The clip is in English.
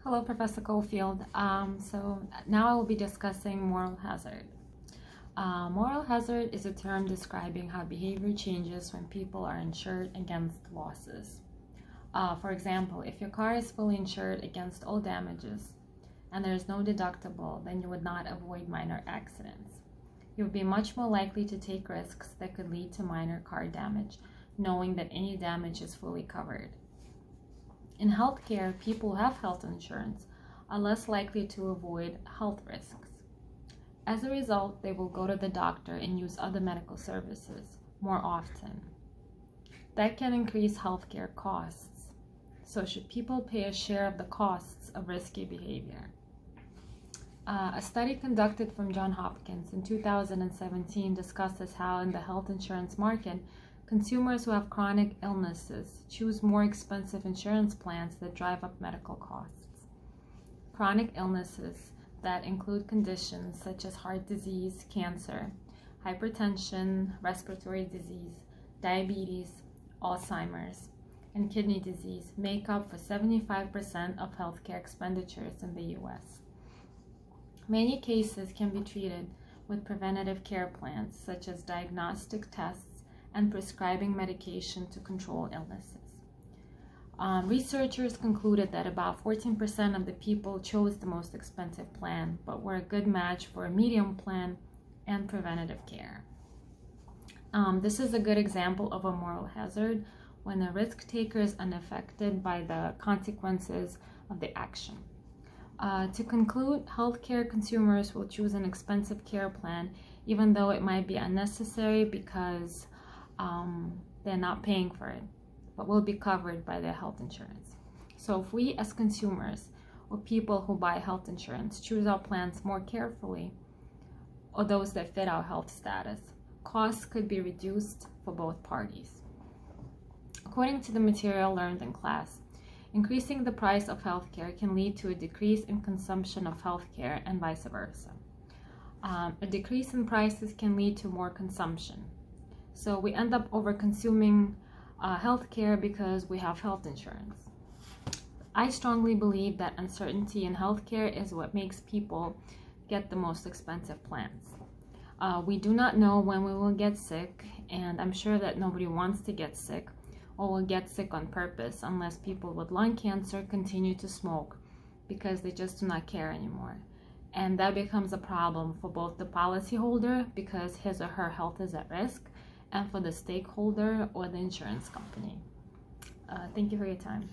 Hello, Professor Cofield. So now I will be discussing moral hazard. Moral hazard is a term describing how behavior changes when people are insured against losses. For example, if your car is fully insured against all damages and there is no deductible, then you would not avoid minor accidents. You would be much more likely to take risks that could lead to minor car damage, knowing that any damage is fully covered. In healthcare, people who have health insurance are less likely to avoid health risks. As a result, they will go to the doctor and use other medical services more often. That can increase healthcare costs. So should people pay a share of the costs of risky behavior? A study conducted from Johns Hopkins in 2017 discusses how in the health insurance market, consumers who have chronic illnesses choose more expensive insurance plans that drive up medical costs. Chronic illnesses that include conditions such as heart disease, cancer, hypertension, respiratory disease, diabetes, Alzheimer's, and kidney disease make up for 75% of healthcare expenditures in the US. Many cases can be treated with preventative care plans such as diagnostic tests and prescribing medication to control illnesses. Researchers concluded that about 14% of the people chose the most expensive plan, but were a good match for a medium plan and preventative care. This is a good example of a moral hazard when the risk taker is unaffected by the consequences of the action. To conclude, healthcare consumers will choose an expensive care plan even though it might be unnecessary because they're not paying for it, but will be covered by their health insurance. So if we as consumers or people who buy health insurance choose our plans more carefully, or those that fit our health status, costs could be reduced for both parties. According to the material learned in class, increasing the price of healthcare can lead to a decrease in consumption of healthcare and vice versa. A decrease in prices can lead to more consumption. So we end up over-consuming healthcare because we have health insurance. I strongly believe that uncertainty in healthcare is what makes people get the most expensive plans. We do not know when we will get sick, and I'm sure that nobody wants to get sick or will get sick on purpose unless people with lung cancer continue to smoke because they just do not care anymore. And that becomes a problem for both the policyholder because his or her health is at risk, and for the stakeholder or the insurance company. Thank you for your time.